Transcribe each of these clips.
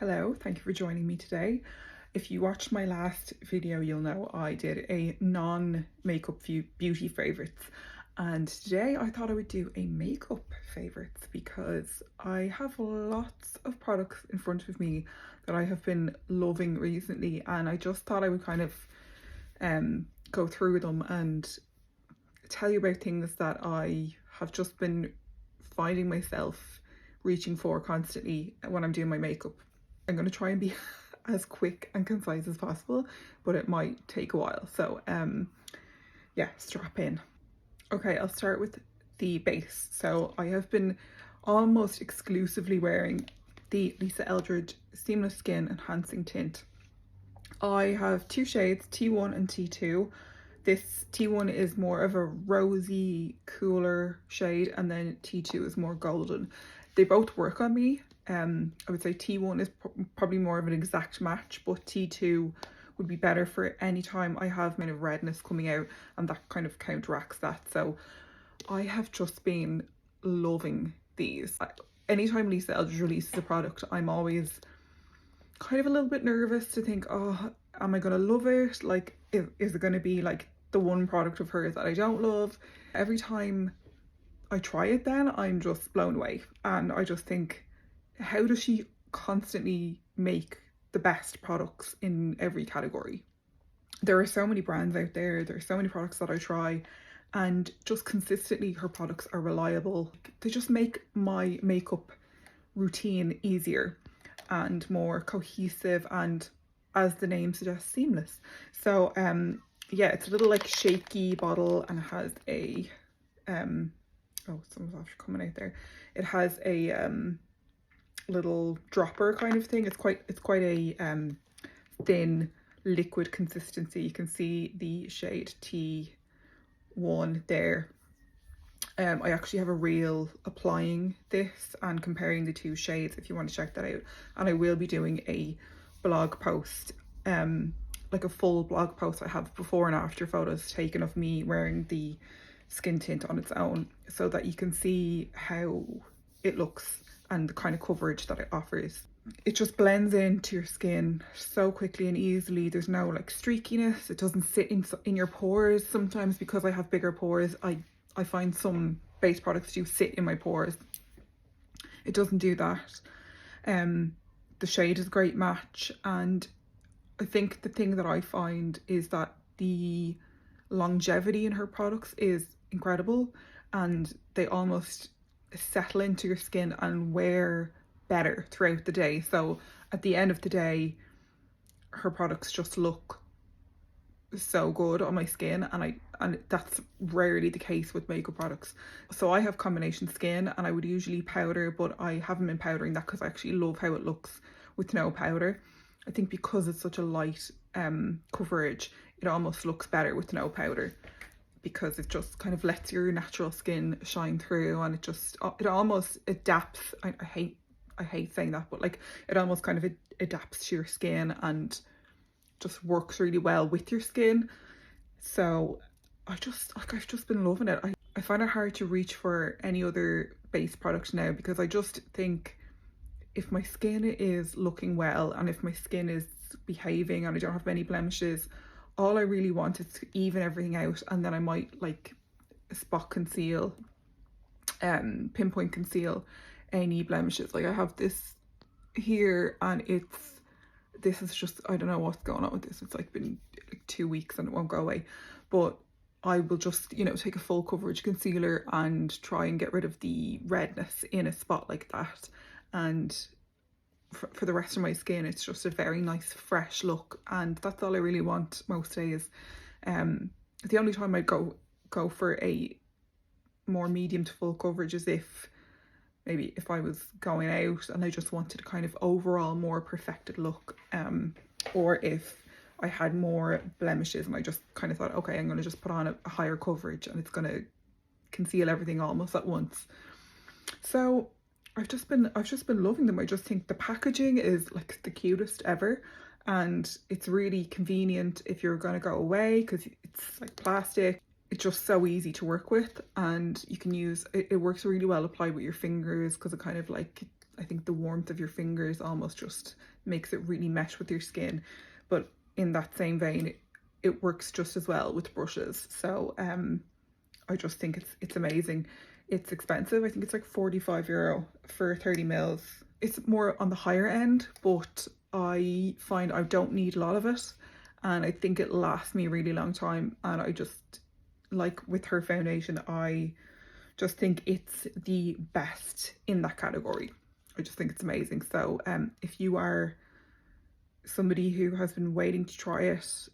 Hello, thank you for joining me today. If you watched my last video, you'll know I did a non-makeup beauty favorites, and today I thought I would do a makeup favorites because I have lots of products in front of me that I have been loving recently, and I just thought I would kind of go through them and tell you about things that I have just been finding myself reaching for constantly when I'm doing my makeup. I'm going to try and be as quick and concise as possible, but it might take a while. So yeah, strap in. Okay, I'll start with the base. So I have been almost exclusively wearing the Eldridge Seamless Skin Enhancing Tint. I have two shades, T1 and T2. This T1 is more of a rosy, cooler shade, and then T2 is more golden. They both work on me. I would say T1 is probably more of an exact match, but T2 would be better for any time I have kind of redness coming out, and that kind of counteracts that. So I have just been loving these. Anytime Lisa Eldridge releases a product, I'm always kind of a little bit nervous to think, oh, am I gonna love it? Like, is it gonna be like the one product of hers that I don't love? Every time I try it, then I'm just blown away, and I just think, how does she constantly make the best products in every category? There are so many brands out there, there are so many products that I try, and just consistently her products are reliable. They just make my makeup routine easier and more cohesive, and as the name suggests, seamless. So yeah, it's a little like shaky bottle, and it has a oh, someone's after coming out there. It has a little dropper kind of thing. It's quite a thin liquid consistency. You can see the shade T1 there. I actually have a reel applying this and comparing the two shades if you want to check that out, and I will be doing a blog post, like a full blog post. I have before and after photos taken of me wearing the skin tint on its own, so that you can see how it looks and the kind of coverage that it offers. It just blends into your skin so quickly and easily. There's no like streakiness. It doesn't sit in your pores. Sometimes, because I have bigger pores, I find some base products do sit in my pores. It doesn't do that. The shade is a great match, and I think the thing that I find is that the longevity in her products is incredible, and they almost settle into your skin and wear better throughout the day. So at the end of the day, her products just look so good on my skin, and that's rarely the case with makeup products. So I have combination skin, and I would usually powder, but I haven't been powdering that because I actually love how it looks with no powder. I think because it's such a light coverage, it almost looks better with no powder, because it just kind of lets your natural skin shine through, and it almost adapts. I hate saying that, but like, it almost kind of adapts to your skin and just works really well with your skin. So I've just been loving it. I find it hard to reach for any other base product now, because I just think if my skin is looking well, and if my skin is behaving and I don't have many blemishes, all I really want is to even everything out, and then I might like spot conceal, pinpoint conceal any blemishes. Like, I have this here, and this is just, I don't know what's going on with this. It's like been like 2 weeks and it won't go away, but I will just, you know, take a full coverage concealer and try and get rid of the redness in a spot like that, and for the rest of my skin, it's just a very nice fresh look, and that's all I really want most days. The only time I'd go for a more medium to full coverage is if I was going out and I just wanted a kind of overall more perfected look, or if I had more blemishes and I just kind of thought, okay, I'm going to just put on a higher coverage and it's going to conceal everything almost at once. So I've just been loving them. I just think the packaging is like the cutest ever, and it's really convenient if you're going to go away, because it's like plastic. It's just so easy to work with, and you can use it. It works really well applied with your fingers, because it kind of like I think the warmth of your fingers almost just makes it really mesh with your skin. But in that same vein, it works just as well with brushes. So I just think it's amazing. It's expensive. I think it's like €45 for 30 mils. It's more on the higher end, but I find I don't need a lot of it, and I think it lasts me a really long time. And I just, like with her foundation, I just think it's the best in that category. I just think it's amazing. So if you are somebody who has been waiting to try it,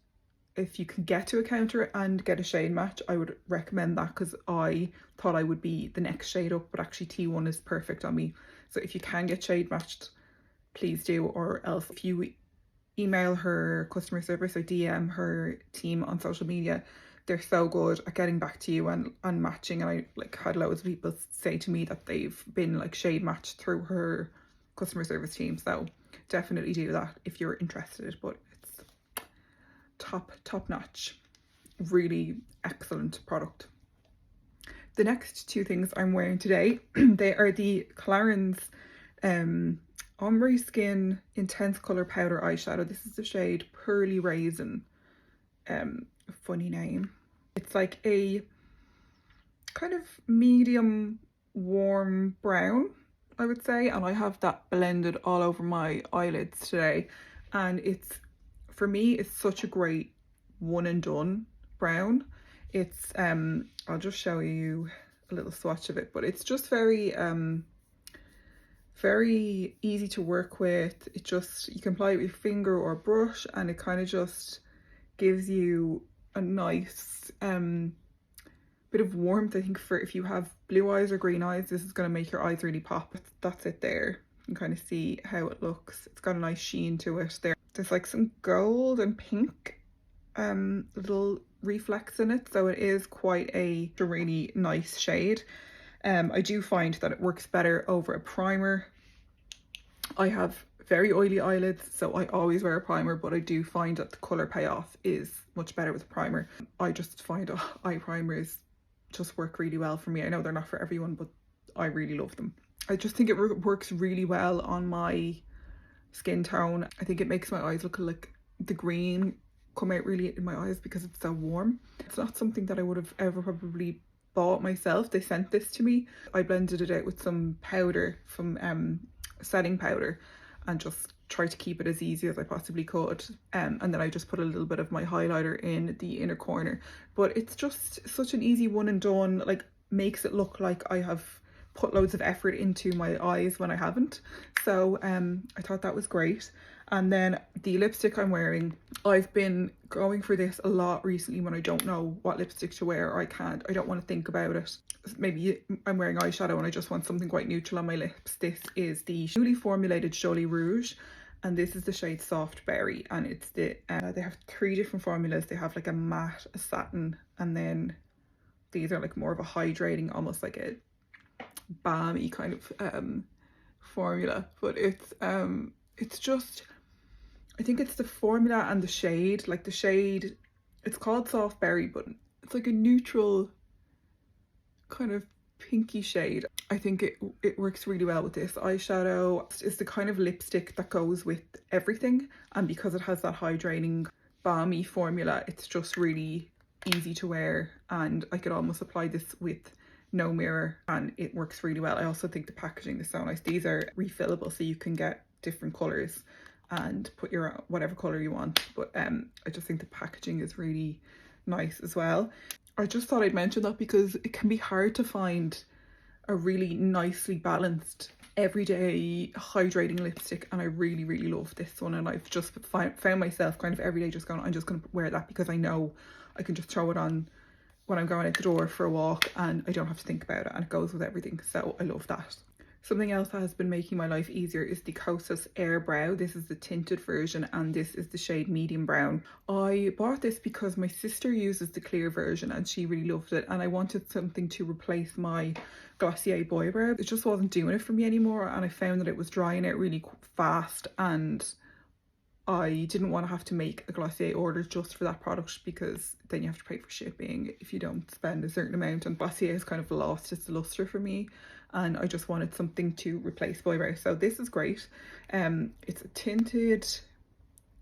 if you can get to a counter and get a shade match, I would recommend that, because I thought I would be the next shade up, but actually T1 is perfect on me. So if you can get shade matched, please do. Or else if you email her customer service or DM her team on social media, they're so good at getting back to you and matching. And I like had loads of people say to me that they've been like shade matched through her customer service team. So definitely do that if you're interested. But it's top notch, really excellent product. The next two things I'm wearing today, they are the Clarins Ombre Skin Intense Color Powder Eyeshadow. This is the shade Pearly Raisin. Funny name. It's like a kind of medium warm brown, I would say, and I have that blended all over my eyelids today. And it's, for me, it's such a great one and done brown. It's I'll just show you a little swatch of it, but it's just very very easy to work with. It just, you can apply it with your finger or brush, and it kind of just gives you a nice bit of warmth. I think for if you have blue eyes or green eyes, this is going to make your eyes really pop. That's it there. You can kind of see how it looks. It's got a nice sheen to it there. There's like some gold and pink little reflex in it, so it is quite a really nice shade. I do find that it works better over a primer. I have very oily eyelids, so I always wear a primer, but I do find that the colour payoff is much better with a primer. I just find eye primers just work really well for me. I know they're not for everyone, but I really love them. I just think it works really well on my skin tone. I think it makes my eyes look like the green come out really in my eyes because it's so warm. It's not something that I would have ever probably bought myself. They sent this to me. I blended it out with some powder from setting powder and just tried to keep it as easy as I possibly could, and then I just put a little bit of my highlighter in the inner corner. But it's just such an easy one and done, like makes it look like I have put loads of effort into my eyes when I haven't. So I thought that was great. And then the lipstick I'm wearing, I've been going for this a lot recently when I don't know what lipstick to wear, or I don't want to think about it. Maybe I'm wearing eyeshadow and I just want something quite neutral on my lips. This is the newly formulated Joli Rouge, and this is the shade Soft Berry, and it's the they have 3 different formulas. They have like a matte, a satin, and then these are like more of a hydrating, almost like a balmy kind of formula. But it's just, I think it's the formula and the shade. Like the shade, it's called Soft Berry, but it's like a neutral kind of pinky shade. I think it works really well with this eyeshadow. It's the kind of lipstick that goes with everything, and because it has that hydrating balmy formula, it's just really easy to wear, and I could almost apply this with no mirror and it works really well. I also think the packaging is so nice. These are refillable, so you can get different colors and put your whatever color you want, but I just think the packaging is really nice as well. I just thought I'd mention that because it can be hard to find a really nicely balanced everyday hydrating lipstick, and I really love this one. And I've just found myself kind of every day just going, I'm just going to wear that because I know I can just throw it on when I'm going out the door for a walk and I don't have to think about it, and it goes with everything. So I love that. Something else that has been making my life easier is the Kosas Air Brow. This is the tinted version and this is the shade Medium Brown. I bought this because my sister uses the clear version and she really loved it, and I wanted something to replace my Glossier Boy Brow. It just wasn't doing it for me anymore, and I found that it was drying out really fast, and I didn't want to have to make a Glossier order just for that product, because then you have to pay for shipping if you don't spend a certain amount, and Glossier has kind of lost its luster for me. and I just wanted something to replace my eyebrow. So this is great. It's a tinted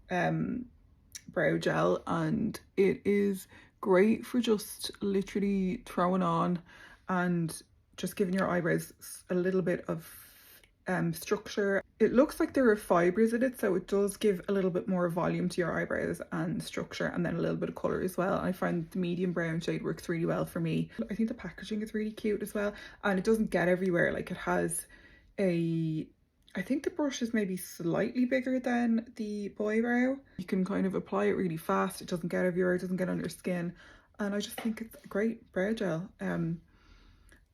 brow gel, and it is great for just literally throwing on and just giving your eyebrows a little bit of structure. It looks like there are fibres in it, so it does give a little bit more volume to your eyebrows and structure, and then a little bit of colour as well. I find the medium brown shade works really well for me. I think the packaging is really cute as well, and it doesn't get everywhere. Like, it has a, I think the brush is maybe slightly bigger than the boy brow. You can kind of apply it really fast. It doesn't get everywhere, it doesn't get on your skin, and I just think it's a great brow gel.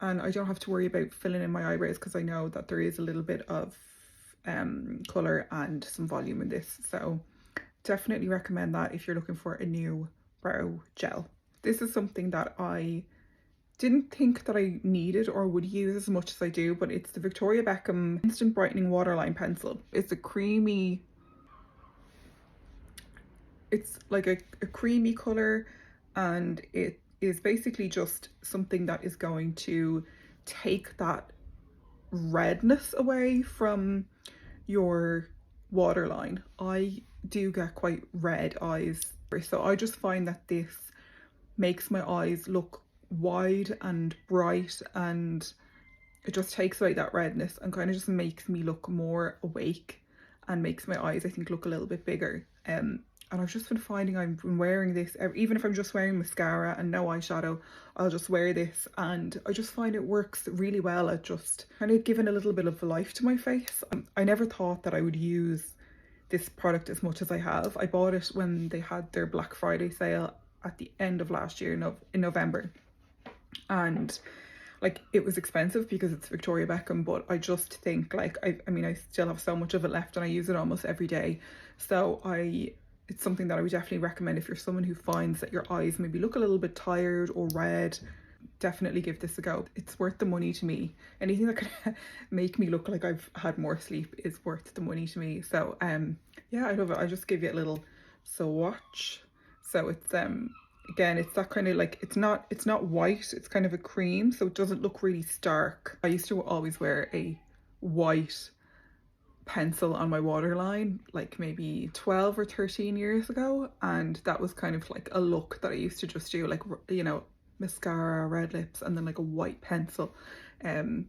And I don't have to worry about filling in my eyebrows because I know that there is a little bit of colour and some volume in this. So definitely recommend that if you're looking for a new brow gel. This is something that I didn't think that I needed or would use as much as I do, but it's the Victoria Beckham Instant Brightening Waterline Pencil. It's a creamy, it's like a creamy colour, and it is basically just something that is going to take that redness away from your waterline. I do get quite red eyes, so I just find that this makes my eyes look wide and bright, and it just takes away that redness and kind of just makes me look more awake and makes my eyes, I think, look a little bit bigger. And I've just been finding I've been wearing this, even if I'm just wearing mascara and no eyeshadow, I'll just wear this, and I just find it works really well at just kind of giving a little bit of life to my face. I never thought that I would use this product as much as I have. I bought it when they had their Black Friday sale at the end of last year in November, and like, it was expensive because it's Victoria Beckham, but I just think, like, I mean, I still have so much of it left and I use it almost every day. So it's something that I would definitely recommend if you're someone who finds that your eyes maybe look a little bit tired or red. Definitely give this a go. It's worth the money to me. Anything that could make me look like I've had more sleep is worth the money to me. So yeah, I love it. I just give you a little swatch. So it's again, it's that kind of, like, it's not white, it's kind of a cream, so it doesn't look really stark. I used to always wear a white pencil on my waterline like maybe 12 or 13 years ago, and that was kind of like a look that I used to just do, like, you know, mascara, red lips, and then like a white pencil. And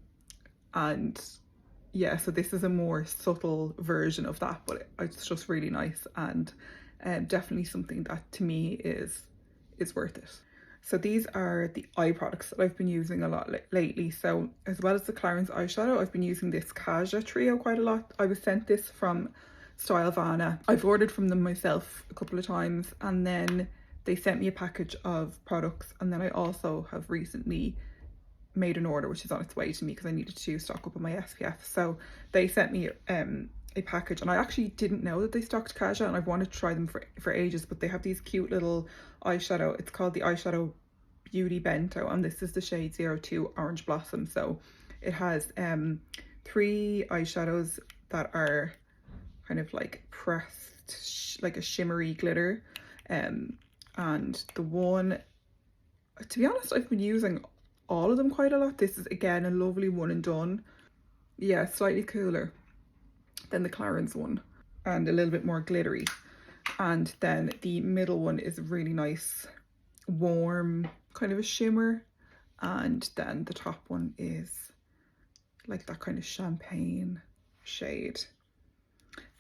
yeah, so this is a more subtle version of that, but it's just really nice, and definitely something that to me is worth it. So these are the eye products that I've been using a lot lately. So as well as the Clarins eyeshadow, I've been using this Kaja trio quite a lot. I was sent this from Stylevana. I've ordered from them myself a couple of times, and then they sent me a package of products, and then I also have recently made an order which is on its way to me because I needed to stock up on my SPF. So they sent me a package, and I actually didn't know that they stocked Kaja, and I've wanted to try them for ages, but they have these cute little eyeshadow. It's called the Eyeshadow Beauty Bento, and this is the shade 02 Orange Blossom. So it has 3 eyeshadows that are kind of like pressed, like a shimmery glitter, and the one, to be honest, I've been using all of them quite a lot. This is again a lovely one and done. Yeah, slightly cooler than the Clarins one and a little bit more glittery. And then the middle one is really nice, warm, kind of a shimmer. And then the top one is like that kind of champagne shade.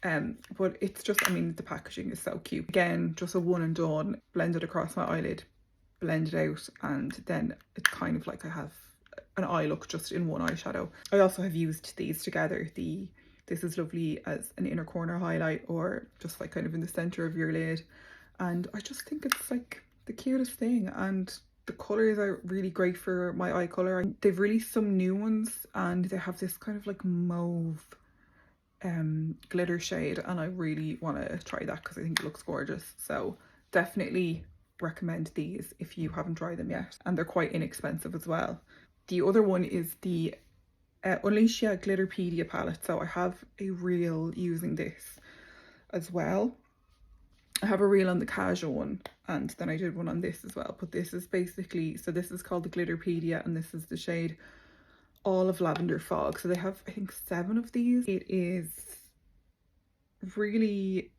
But it's just, I mean, the packaging is so cute. Again, just a one and done, blended across my eyelid, blend it out, and then it's kind of like I have an eye look just in one eyeshadow. I also have used these together. This is lovely as an inner corner highlight, or just like kind of in the center of your lid, and I just think it's like the cutest thing, and the colors are really great for my eye color. They've released some new ones, and they have this kind of like mauve glitter shade, and I really want to try that because I think it looks gorgeous. So definitely recommend these if you haven't tried them yet, and they're quite inexpensive as well. The other one is the Unleashia Glitterpedia palette. So I have a reel using this as well. I have a reel on the Kaja one, and then I did one on this as well, but this is basically, so this is called the Glitterpedia, and this is the shade all of Lavender Fog. So they have, I think, 7 of these. It is really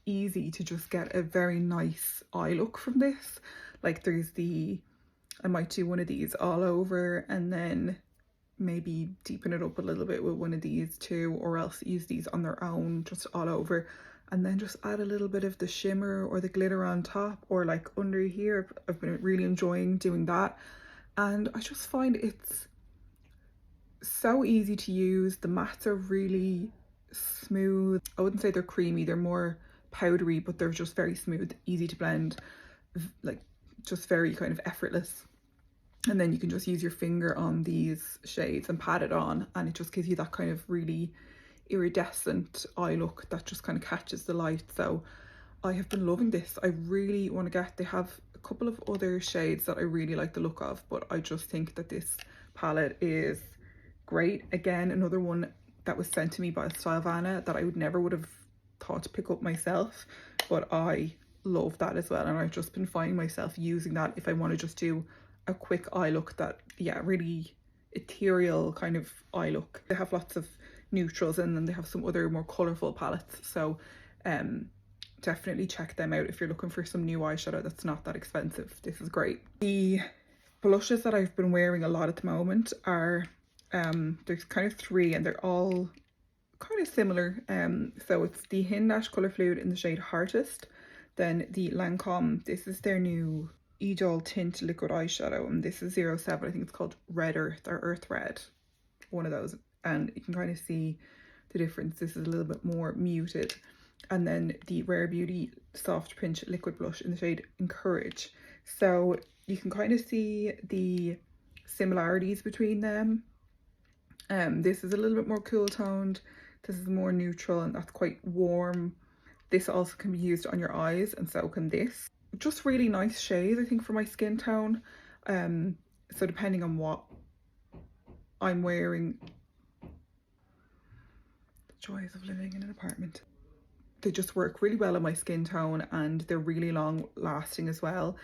easy to just get a very nice eye look from this. Like there's I might do one of these all over and then maybe deepen it up a little bit with one of these too, or else use these on their own just all over, and then just add a little bit of the shimmer or the glitter on top or like under here. I've been really enjoying doing that, and I just find it's so easy to use. The mattes are really smooth. I wouldn't say they're creamy, they're more powdery, but they're just very smooth, easy to blend, like just very kind of effortless. And then you can just use your finger on these shades and pat it on, and it just gives you that kind of really iridescent eye look that just kind of catches the light. So I have been loving this. I really want to get, they have a couple of other shades that I really like the look of, but I just think that this palette is great. Again, another one that was sent to me by Stylevana that I would have thought to pick up myself, but I love that as well, and I've just been finding myself using that if I want to just do a quick eye look, that, yeah, really ethereal kind of eye look. They have lots of neutrals and then they have some other more colourful palettes, so definitely check them out if you're looking for some new eyeshadow that's not that expensive. This is great. The blushes that I've been wearing a lot at the moment are there's kind of 3 and they're all kind of similar. So it's the Hindash Colour Fluid in the shade Heartist, then the Lancôme, this is their new Idol Tint liquid eyeshadow, and this is 07. I think it's called Red Earth or Earth Red, one of those, and you can kind of see the difference. This is a little bit more muted. And then the Rare Beauty Soft Pinch liquid blush in the shade Encourage. So you can kind of see the similarities between them. This is a little bit more cool toned, this is more neutral, and that's quite warm. This also can be used on your eyes, and so can this. Just really nice shades, I think, for my skin tone. So depending on what I'm wearing, the joys of living in an apartment, they just work really well on my skin tone, and they're really long lasting as well.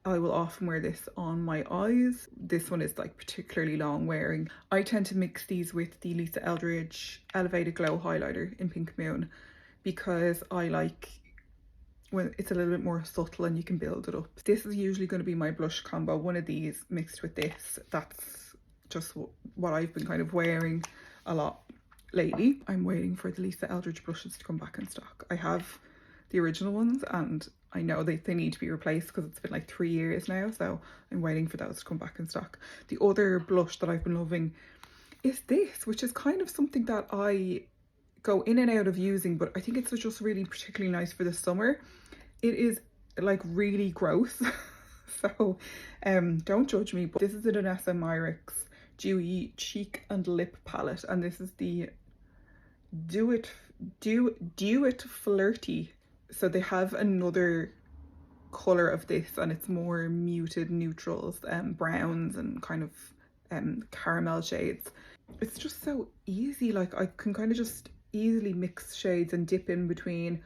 I will often wear this on my eyes. This one is like particularly long wearing. I tend to mix these with the Lisa Eldridge Elevated Glow highlighter in Pink Moon, because I like when it's a little bit more subtle and you can build it up. This is usually going to be my blush combo, one of these mixed with this. That's just what I've been kind of wearing a lot lately. I'm waiting for the Lisa Eldridge blushes to come back in stock. I have the original ones and I know they need to be replaced because it's been like 3 years now, so I'm waiting for those to come back in stock. The other blush that I've been loving is this, which is kind of something that I go in and out of using, but I think it's just really particularly nice for the summer. It is like really gross, so don't judge me, but this is the Danessa Myricks Dewy Cheek and Lip Palette, and this is the Do It Flirty. So they have another colour of this, and it's more muted neutrals, browns and kind of caramel shades. It's just so easy, like I can kind of just easily mix shades and dip in between.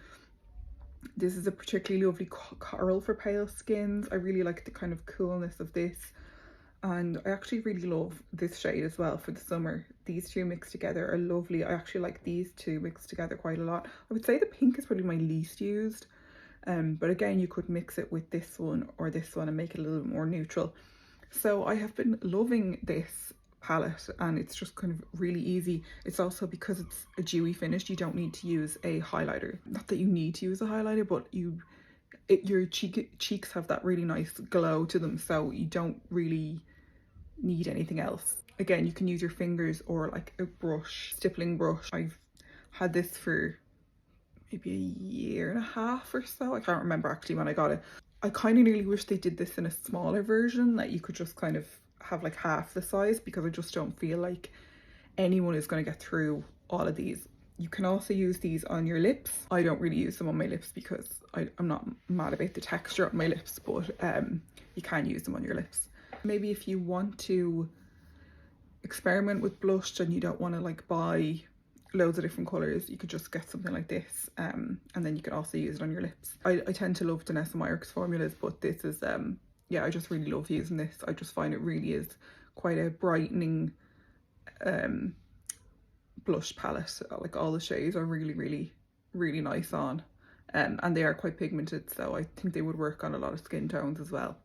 This is a particularly lovely coral for pale skins. I really like the kind of coolness of this, and I actually really love this shade as well for the summer. These two mixed together are lovely. I actually like these two mixed together quite a lot. I would say the pink is probably my least used, but again, you could mix it with this one or this one and make it a little bit more neutral. So I have been loving this palette, and it's just kind of really easy. It's also, because it's a dewy finish, you don't need to use a highlighter. Not that you need to use a highlighter, but your cheeks have that really nice glow to them, so you don't really need anything else. Again, you can use your fingers or like a brush, stippling brush. I've had this for maybe a year and a half or so. I can't remember actually when I got it. I kind of really wish they did this in a smaller version, that you could just kind of have like half the size, because I just don't feel like anyone is going to get through all of these. You can also use these on your lips. I don't really use them on my lips because I'm not mad about the texture on my lips, but you can use them on your lips. Maybe if you want to experiment with blush and you don't want to like buy loads of different colours, you could just get something like this, and then you can also use it on your lips. I tend to love Danessa Myricks formulas, but this is yeah, I just really love using this. I just find it really is quite a brightening blush palette. Like all the shades are really nice on, and they are quite pigmented, so I think they would work on a lot of skin tones as well.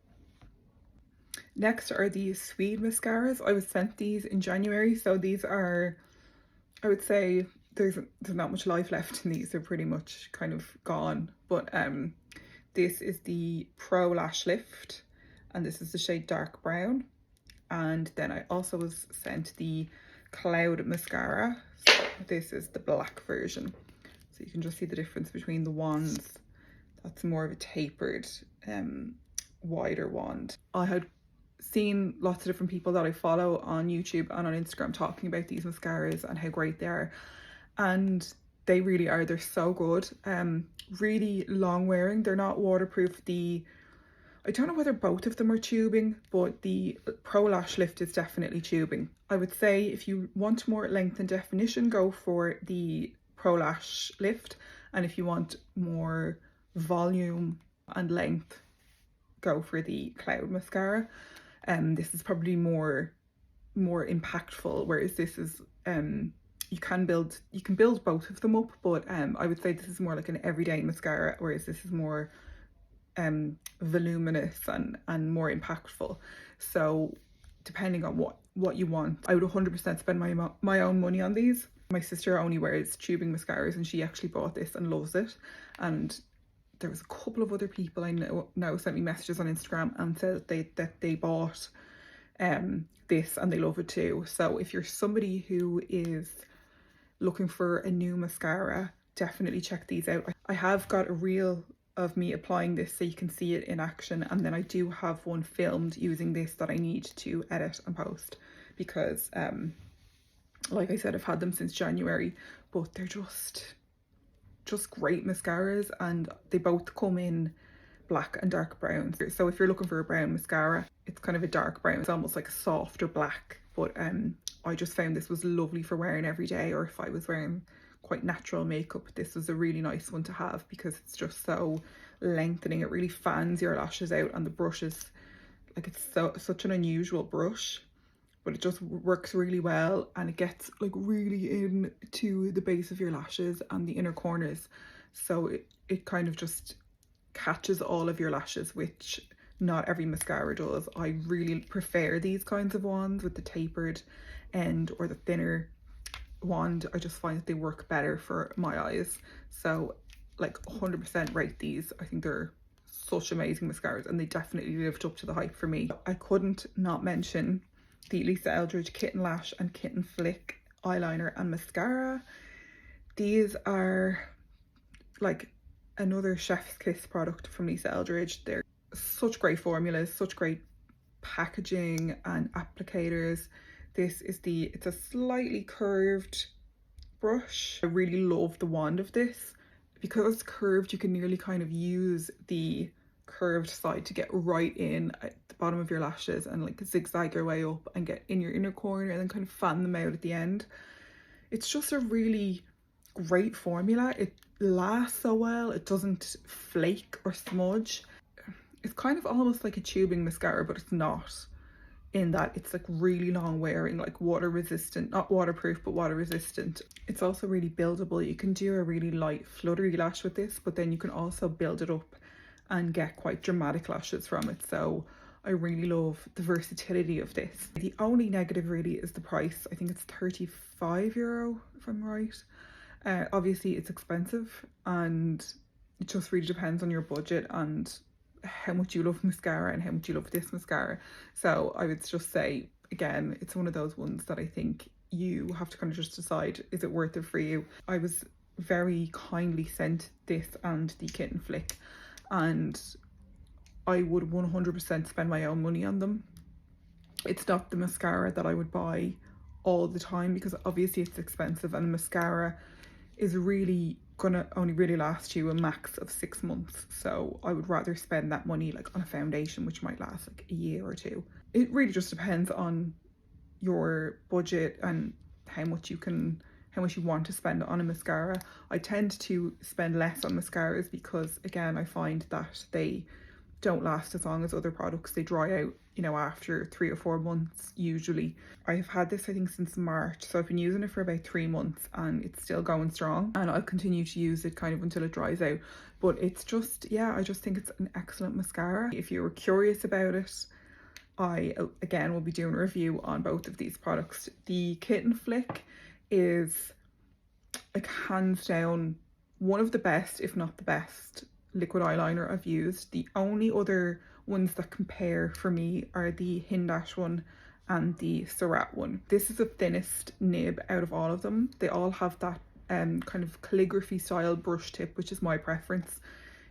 Next are these Sweed Mascaras. I was sent these in January, so these are, I would say there's not much life left in these. They're pretty much kind of gone. But this is the Pro Lash Lift, and this is the shade Dark Brown. And then I also was sent the Cloud Mascara. So this is the black version. So you can just see the difference between the wands. That's more of a tapered, wider wand. I had seen lots of different people that I follow on YouTube and on Instagram talking about these mascaras and how great they are, and they really are. They're so good. Really long wearing. They're not waterproof. I don't know whether both of them are tubing, but the Pro Lash Lift is definitely tubing. I would say if you want more length and definition, go for the Pro Lash Lift, and if you want more volume and length, go for the Cloud Mascara. This is probably more impactful, whereas this is you can build both of them up, but I would say this is more like an everyday mascara, whereas this is more voluminous and more impactful. So depending on what you want, I would 100% spend my own money on these. My sister only wears tubing mascaras, and she actually bought this and loves it. And there was a couple of other people I know sent me messages on Instagram and said that they bought this and they love it too. So if you're somebody who is looking for a new mascara, definitely check these out. I have got a reel of me applying this so you can see it in action, and then I do have one filmed using this that I need to edit and post, because like I said, I've had them since January, but they're just great mascaras, and they both come in black and dark brown. So if you're looking for a brown mascara, it's kind of a dark brown. It's almost like a softer black, but I just found this was lovely for wearing every day, or if I was wearing quite natural makeup, this was a really nice one to have because it's just so lengthening. It really fans your lashes out, and the brush is like, it's such an unusual brush, but it just works really well, and it gets like really into the base of your lashes and the inner corners, so it kind of just catches all of your lashes, which not every mascara does. I really prefer these kinds of wands with the tapered end or the thinner wand. I just find that they work better for my eyes, so like 100% rate these. I think they're such amazing mascaras, and they definitely lived up to the hype for me. I couldn't not mention the Lisa Eldridge Kitten Lash and Kitten Flick eyeliner and mascara. These are like another chef's kiss product from Lisa Eldridge. They're such great formulas, such great packaging and applicators. This is it's a slightly curved brush. I really love the wand of this. Because it's curved, you can nearly kind of use the curved side to get right in at the bottom of your lashes and like zigzag your way up and get in your inner corner and then kind of fan them out at the end. It's just a really great formula. It lasts so well. It doesn't flake or smudge. It's kind of almost like a tubing mascara, but it's not, in that it's like really long wearing, like water resistant, not waterproof, but water resistant. It's also really buildable. You can do a really light fluttery lash with this, but then you can also build it up and get quite dramatic lashes from it. So I really love the versatility of this. The only negative really is the price. I think it's €35 if I'm right. Obviously it's expensive, and it just really depends on your budget and how much you love mascara and how much you love this mascara. So I would just say, again, it's one of those ones that I think you have to kind of just decide, is it worth it for you? I was very kindly sent this and the Kitten Flick, and I would 100% spend my own money on them. It's not the mascara that I would buy all the time, because obviously it's expensive, and mascara is really gonna only really last you a max of 6 months. So I would rather spend that money like on a foundation which might last like a year or two. It really just depends on your budget and how much you want to spend on a mascara. I tend to spend less on mascaras because, again, I find that they don't last as long as other products. They dry out, you know, after 3 or 4 months usually. I have had this I think since March, so I've been using it for about 3 months and it's still going strong, and I'll continue to use it kind of until it dries out. But it's just, yeah, I just think it's an excellent mascara. If you were curious about it, I again will be doing a review on both of these products. The Kitten Flick is like hands down one of the best, if not the best, liquid eyeliner I've used. The only other ones that compare for me are the Hindash one and the Surratt one. This is the thinnest nib out of all of them. They all have that kind of calligraphy style brush tip, which is my preference.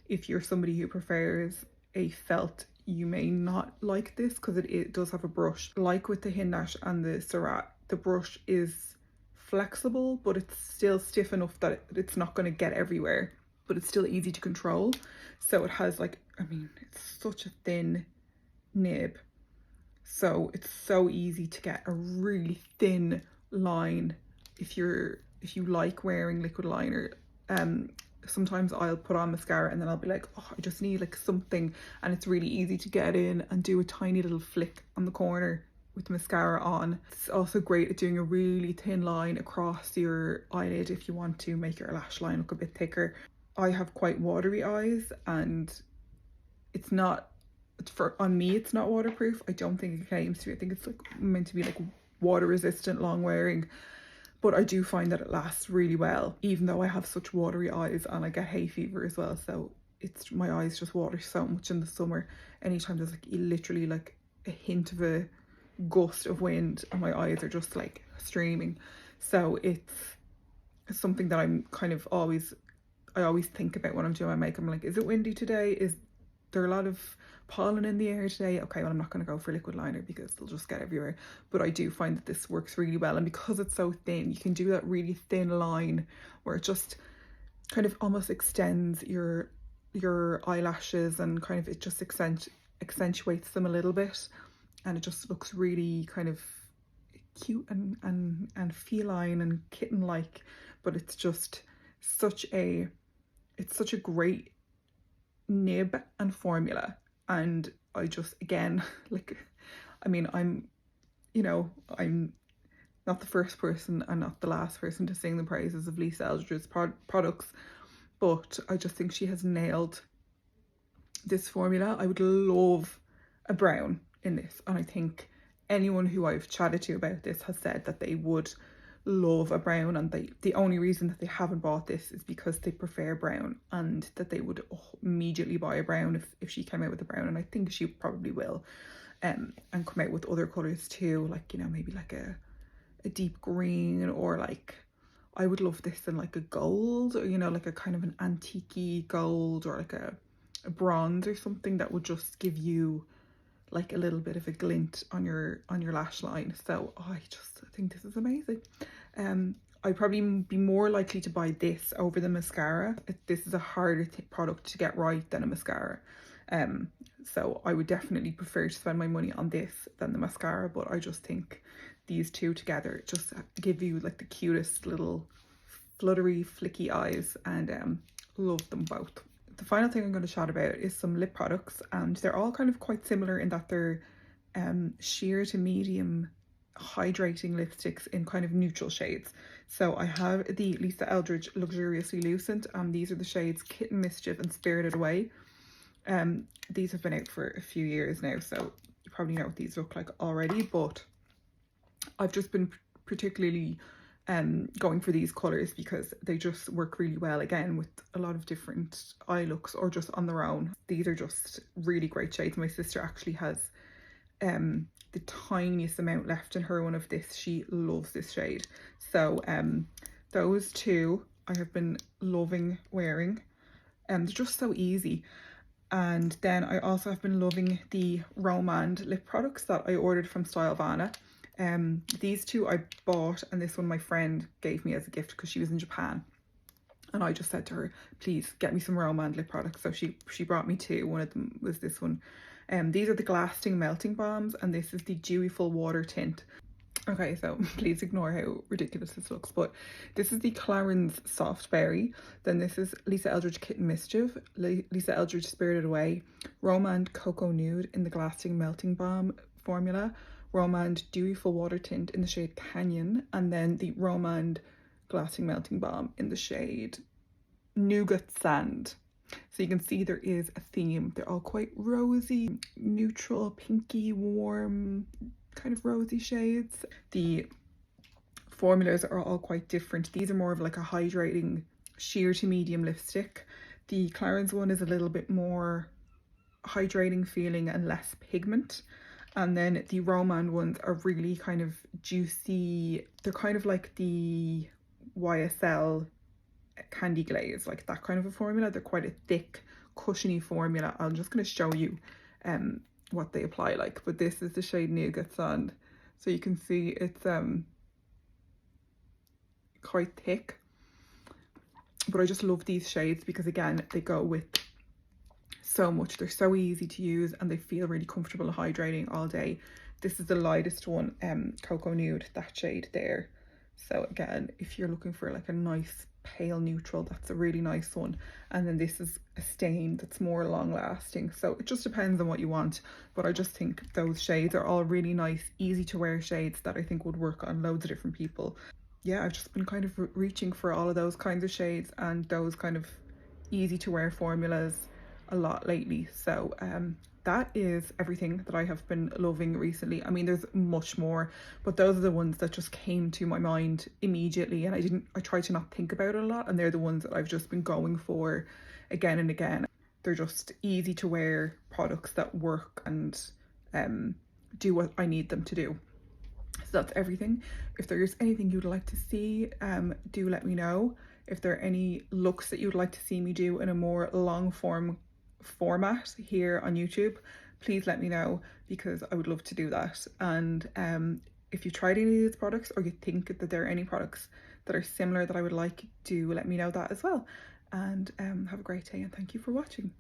If you're somebody who prefers a felt, you may not like this because it does have a brush. Like with the Hindash and the Surratt, the brush is flexible, but it's still stiff enough that it's not going to get everywhere, but it's still easy to control. So it has like, I mean, it's such a thin nib, so it's so easy to get a really thin line if you like wearing liquid liner. Sometimes I'll put on mascara and then I'll be like, oh, I just need like something, and it's really easy to get in and do a tiny little flick on the corner with mascara on. It's also great at doing a really thin line across your eyelid if you want to make your lash line look a bit thicker. I have quite watery eyes, and it's not, on me it's not waterproof. I don't think it claims to be. I think it's like meant to be like water resistant, long wearing, but I do find that it lasts really well, even though I have such watery eyes and I get hay fever as well. So it's, my eyes just water so much in the summer. Anytime there's like literally like a hint of a gust of wind and my eyes are just like streaming. So it's something that I'm kind of I always think about when I'm doing my makeup. I'm like, is it windy today? Is there a lot of pollen in the air today? Okay, well, I'm not going to go for liquid liner because they'll just get everywhere. But I do find that this works really well, and because it's so thin, you can do that really thin line where it just kind of almost extends your eyelashes, and kind of it just accentuates them a little bit, and it just looks really kind of cute and feline and kitten-like. But it's just such a great nib and formula. And I just, again, like, I mean, I'm not the first person and not the last person to sing the praises of Lisa Eldridge's products, but I just think she has nailed this formula. I would love a brown in this, and I think anyone who I've chatted to about this has said that they would love a brown, and the only reason that they haven't bought this is because they prefer brown, and that they would immediately buy a brown if she came out with a brown, and I think she probably will, and come out with other colours too, like, you know, maybe like a deep green, or like, I would love this in like a gold, or, you know, like a kind of an antique gold, or like a bronze or something that would just give you like a little bit of a glint on your lash line. So I think this is amazing. I'd probably be more likely to buy this over the mascara. This is a harder product to get right than a mascara. So I would definitely prefer to spend my money on this than the mascara, but I just think these two together just give you like the cutest little fluttery flicky eyes, and love them both. The final thing I'm going to chat about is some lip products, and they're all kind of quite similar in that they're sheer to medium hydrating lipsticks in kind of neutral shades. So I have the Lisa Eldridge Luxuriously Lucent, and these are the shades Kitten, Mischief and Spirited Away. These have been out for a few years now, so you probably know what these look like already, but I've just been particularly going for these colours because they just work really well, again, with a lot of different eye looks or just on their own. These are just really great shades. My sister actually has the tiniest amount left in her one of this. She loves this shade. So those two I have been loving wearing, and they're just so easy. And then I also have been loving the Romand lip products that I ordered from Stylevana. These two I bought, and this one my friend gave me as a gift because she was in Japan, and I just said to her, please get me some Romand lip products. So she brought me two. One of them was this one. These are the Glasting melting balms, and this is the Dewyful water tint. Okay, so please ignore how ridiculous this looks, but this is the Clarins Soft Berry. Then this is Lisa Eldridge Kitten Mischief, Lisa Eldridge Spirited Away, Romand Cocoa Nude in the Glasting Melting Balm formula, Romand Dewyful Water Tint in the shade Canyon, and then the Romand Glasting Melting Balm in the shade Nougat Sand. So you can see there is a theme. They're all quite rosy, neutral, pinky, warm, kind of rosy shades. The formulas are all quite different. These are more of like a hydrating sheer to medium lipstick. The Clarins one is a little bit more hydrating feeling and less pigment. And then the Romand ones are really kind of juicy. They're kind of like the YSL Candy Glaze, like that kind of a formula. They're quite a thick, cushiony formula. I'm just going to show you what they apply like, but this is the shade Nougat Sand, so you can see it's quite thick, but I just love these shades because again they go with so much. They're so easy to use and they feel really comfortable and hydrating all day. This is the lightest one, Cocoa Nude, that shade there. So again, if you're looking for like a nice pale neutral, that's a really nice one. And then this is a stain that's more long lasting, so it just depends on what you want, but I just think those shades are all really nice, easy to wear shades that I think would work on loads of different people. Yeah, I've just been kind of reaching for all of those kinds of shades and those kind of easy to wear formulas a lot lately. So that is everything that I have been loving recently. I mean, there's much more, but those are the ones that just came to my mind immediately, and I tried to not think about it a lot, and they're the ones that I've just been going for again and again. They're just easy to wear products that work and do what I need them to do. So that's everything. If there's anything you'd like to see, do let me know. If there are any looks that you'd like to see me do in a more long format here on YouTube, please let me know, because I would love to do that. And if you've tried any of these products, or you think that there are any products that are similar that I would like, do let me know that as well. And have a great day, and thank you for watching.